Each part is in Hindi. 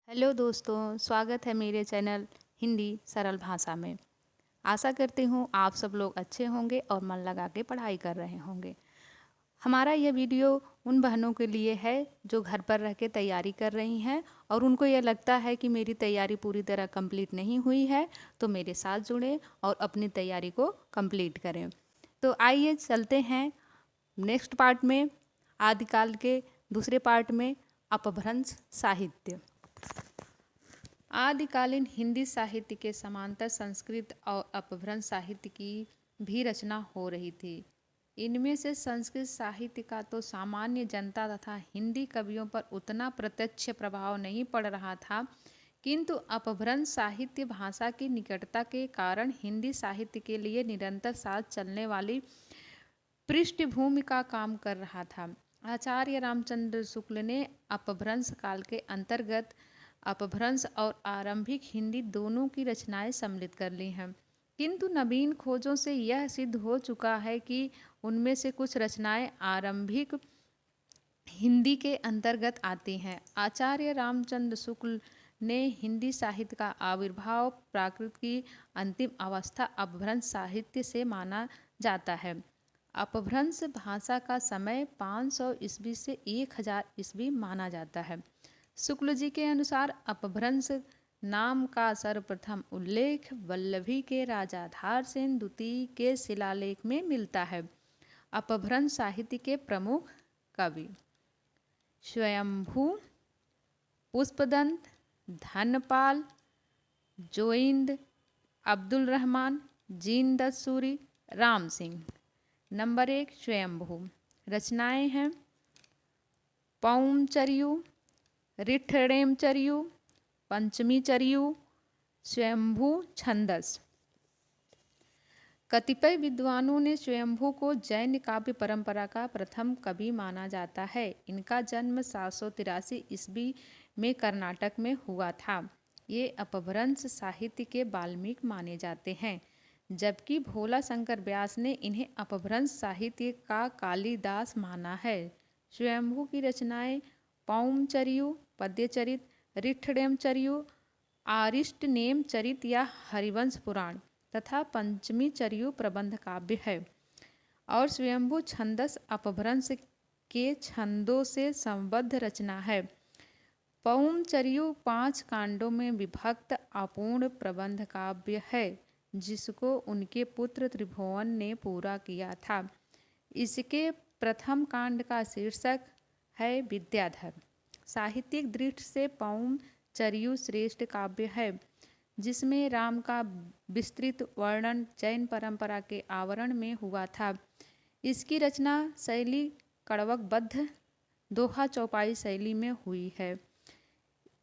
हेलो दोस्तों, स्वागत है मेरे चैनल हिंदी सरल भाषा में। आशा करती हूँ आप सब लोग अच्छे होंगे और मन लगा के पढ़ाई कर रहे होंगे। हमारा यह वीडियो उन बहनों के लिए है जो घर पर रह के तैयारी कर रही हैं और उनको यह लगता है कि मेरी तैयारी पूरी तरह कंप्लीट नहीं हुई है, तो मेरे साथ जुड़ें और अपनी तैयारी को कंप्लीट करें। तो आइए चलते हैं नेक्स्ट पार्ट में, आदिकाल के दूसरे पार्ट में, अपभ्रंश साहित्य। आदिकालीन हिंदी साहित्य के समांतर संस्कृत और अपभ्रंश साहित्य की भी रचना हो रही थी। इनमें से संस्कृत साहित्य का तो सामान्य जनता तथा हिंदी कवियों पर उतना प्रत्यक्ष प्रभाव नहीं पड़ रहा था, किंतु अपभ्रंश साहित्य भाषा की निकटता के कारण हिंदी साहित्य के लिए निरंतर साथ चलने वाली पृष्ठभूमि का काम कर रहा था। आचार्य रामचंद्र शुक्ल ने अपभ्रंश काल के अंतर्गत अपभ्रंश और आरंभिक हिंदी दोनों की रचनाएं सम्मिलित कर ली हैं, किंतु नवीन खोजों से यह सिद्ध हो चुका है कि उनमें से कुछ रचनाएं आरंभिक हिंदी के अंतर्गत आती हैं। आचार्य रामचंद्र शुक्ल ने हिंदी साहित्य का आविर्भाव प्राकृत की अंतिम अवस्था अपभ्रंश साहित्य से माना जाता है। अपभ्रंश भाषा का समय 500 ईस्वी से 1000 ईस्वी माना जाता है। शुक्ल जी के अनुसार अपभ्रंश नाम का सर्वप्रथम उल्लेख वल्लभी के राजाधार सेन द्वितीय के शिलालेख में मिलता है। अपभ्रंश साहित्य के प्रमुख कवि स्वयंभू, पुष्पदंत, धनपाल, जोइंद, अब्दुल रहमान, जीनदत्त सूरी, राम सिंह। नंबर 1 स्वयंभू। रचनाएं हैं पौमचर्यु, रिठ्ठेमचर्यु, पंचमी चर्यु, स्वयंभू छंदस। कतिपय विद्वानों ने स्वयंभू को जैन काव्य परंपरा का प्रथम कवि माना जाता है। इनका जन्म 783 ईस्वी में कर्नाटक में हुआ था। ये अपभ्रंश साहित्य के वाल्मीकि माने जाते हैं, जबकि भोला शंकर व्यास ने इन्हें अपभ्रंश साहित्य का कालिदास माना है। स्वयंभू की रचनाएं पौमचर्यु पद्यचरित, रिठ्ठेमचर्यु आरिष्टनेम चरित या हरिवंश पुराण तथा पंचमी चर्यु प्रबंध काव्य है, और स्वयंभू छंदस अपभ्रंश के छंदों से संबद्ध रचना है। पौमचर्यु 5 कांडों में विभक्त अपूर्ण प्रबंध काव्य है, जिसको उनके पुत्र त्रिभुवन ने पूरा किया था। इसके प्रथम कांड का शीर्षक है विद्याधर। साहित्यिक दृष्टि से पौमचर्यु श्रेष्ठ काव्य है, जिसमें राम का विस्तृत वर्णन जैन परंपरा के आवरण में हुआ था। इसकी रचना शैली कड़वकबद्ध दोहा चौपाई शैली में हुई है।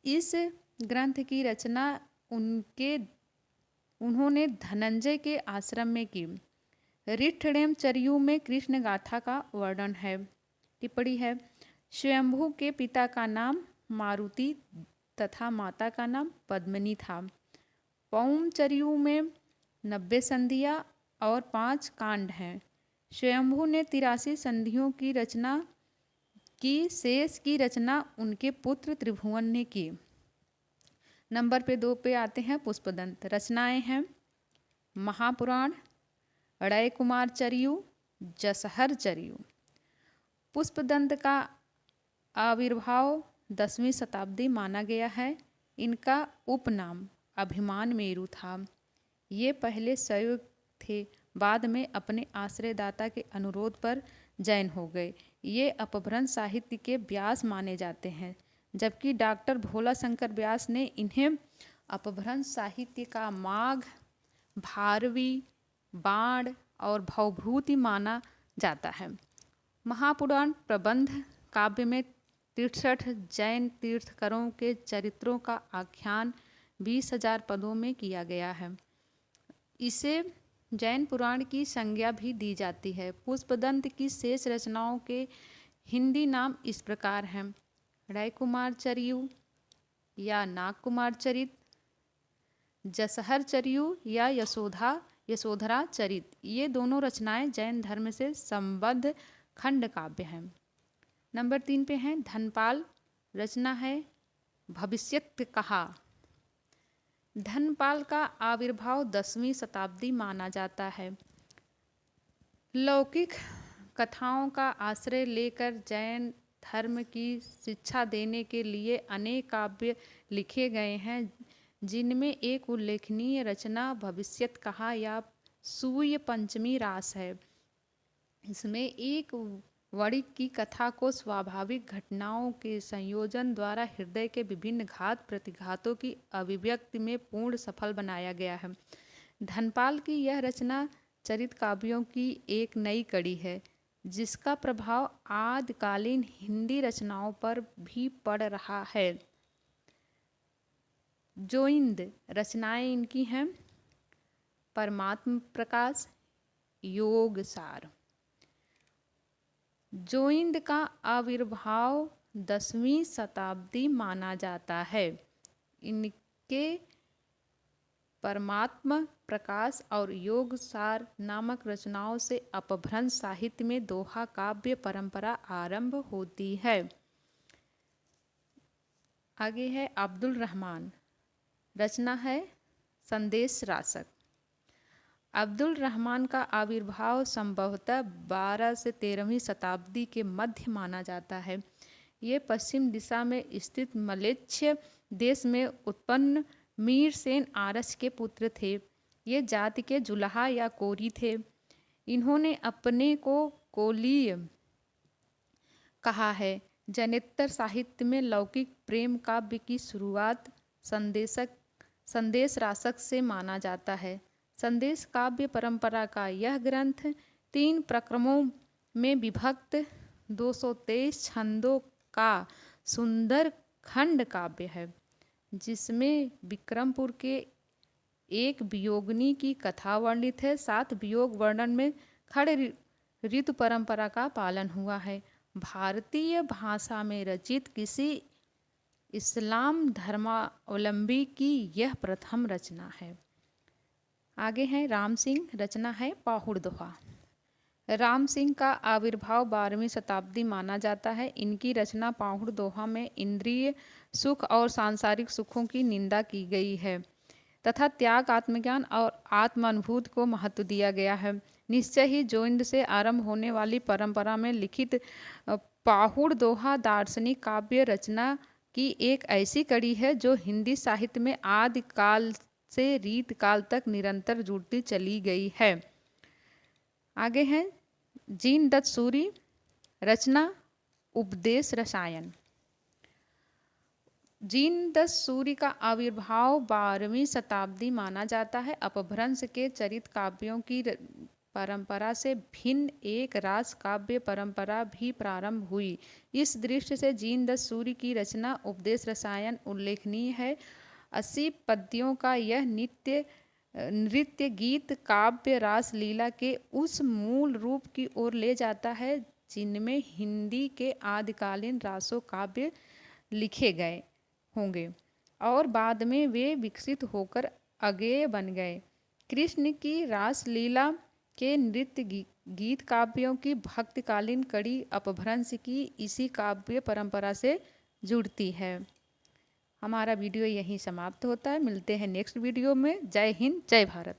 इस ग्रंथ की रचना उन्होंने धनंजय के आश्रम में की। रिठ्ठेमचर्यु में कृष्ण गाथा का वर्णन है। टिप्पणी है, स्वयंभू के पिता का नाम मारुति तथा माता का नाम पद्मिनी था। पौमचर्यु में 90 संधियाँ और 5 कांड हैं। स्वयंभू ने 83 संधियों की रचना की। शेष की रचना उनके पुत्र त्रिभुवन ने की। नंबर 2 पे आते हैं पुष्पदंत। रचनाएं हैं महापुराण, अड़य कुमार चर्यु, जसहर चर्यु। पुष्पदंत का आविर्भाव 10वीं शताब्दी माना गया है। इनका उपनाम अभिमान मेरु था। ये पहले शैव थे, बाद में अपने आश्रयदाता के अनुरोध पर जैन हो गए। ये अपभ्रंश साहित्य के व्यास माने जाते हैं, जबकि डॉक्टर भोला शंकर व्यास ने इन्हें अपभ्रंश साहित्य का माघ, भारवी, बाण और भवभूति माना जाता है। महापुराण प्रबंध काव्य में 63 जैन तीर्थंकरों के चरित्रों का आख्यान 20,000 पदों में किया गया है। इसे जैन पुराण की संज्ञा भी दी जाती है। पुष्पदंत की शेष रचनाओं के हिंदी नाम इस प्रकार हैं: रायकुमार चर्यु या नागकुमार चरित, जसहर चर्यु या यशोधरा चरित। ये दोनों रचनाएं जैन धर्म से संबद्ध खंड काव्य हैं। नंबर 3 पे हैं धनपाल। रचना है भविष्यत कहा। धनपाल का आविर्भाव 10वीं शताब्दी माना जाता है। लौकिक कथाओं का आश्रय लेकर जैन धर्म की शिक्षा देने के लिए अनेक काव्य लिखे गए हैं, जिनमें एक उल्लेखनीय रचना भविष्यत कहा या सूर्य पंचमी रास है। इसमें एक वणिक की कथा को स्वाभाविक घटनाओं के संयोजन द्वारा हृदय के विभिन्न घात प्रतिघातों की अभिव्यक्ति में पूर्ण सफल बनाया गया है। धनपाल की यह रचना चरित काव्यों की एक नई कड़ी है, जिसका प्रभाव आदिकालीन हिंदी रचनाओं पर भी पड़ रहा है। जोइंद रचनाएं इनकी हैं: परमात्म प्रकाश, योग सार। जोइंद का आविर्भाव 10वीं शताब्दी माना जाता है। इनके परमात्म प्रकाश और योग सार नामक रचनाओं से अपभ्रंश साहित्य में दोहा काव्य परंपरा आरंभ होती है। आगे है अब्दुल रहमान, रचना है संदेश रासक। अब्दुल रहमान का आविर्भाव संभवतः 12 से 13वीं शताब्दी के मध्य माना जाता है। ये पश्चिम दिशा में स्थित मलेच्छ देश में उत्पन्न मीर सेन आरस के पुत्र थे। ये जाति के जुलाहा या कोरी थे। इन्होंने अपने को कोलीय कहा है। जैनेतर साहित्य में लौकिक प्रेम काव्य की शुरुआत संदेश रासक से माना जाता है। संदेश काव्य परंपरा का यह ग्रंथ 3 प्रक्रमों में विभक्त 223 छंदों का सुंदर खंड काव्य है, जिसमें विक्रमपुर के एक वियोगिनी की कथा वर्णित है। साथ वियोग वर्णन में खड़ ऋतु परंपरा का पालन हुआ है। भारतीय भाषा में रचित किसी इस्लाम धर्मावलंबी की यह प्रथम रचना है। आगे है राम सिंह, रचना है पाहुड़ दोहा। राम सिंह का आविर्भाव 12वीं शताब्दी माना जाता है। इनकी रचना पाहुड़ दोहा में इंद्रिय सुख और सांसारिक सुखों की निंदा की गई है तथा त्याग, आत्मज्ञान और आत्मानुभूति को महत्व दिया गया है। निश्चय ही जोइंद से आरंभ होने वाली परंपरा में लिखित पाहुड़ दोहा दार्शनिक काव्य रचना की एक ऐसी कड़ी है जो हिंदी साहित्य में आदिकाल से रीत काल तक निरंतर जुड़ती चली गई है। आगे है जीनदत्त सूरि, रचना उपदेश रसायन। जीनदत्त सूरि का आविर्भाव 12वीं शताब्दी माना जाता है। अपभ्रंश के चरित काव्यों की परंपरा से भिन्न एक रास काव्य परंपरा भी प्रारंभ हुई। इस दृष्टि से जीनदत्त सूरि की रचना उपदेश रसायन उल्लेखनीय है। 80 पद्यों का यह नृत्य गीत काव्य रास लीला के उस मूल रूप की ओर ले जाता है जिनमें हिंदी के आदिकालीन रासो काव्य लिखे गए होंगे और बाद में वे विकसित होकर अगेय बन गए। कृष्ण की रास लीला के नृत्य गीत काव्यों की भक्तिकालीन कड़ी अपभ्रंश की इसी काव्य परंपरा से जुड़ती है। हमारा वीडियो यहीं समाप्त होता है। मिलते हैं नेक्स्ट वीडियो में। जय हिंद, जय भारत।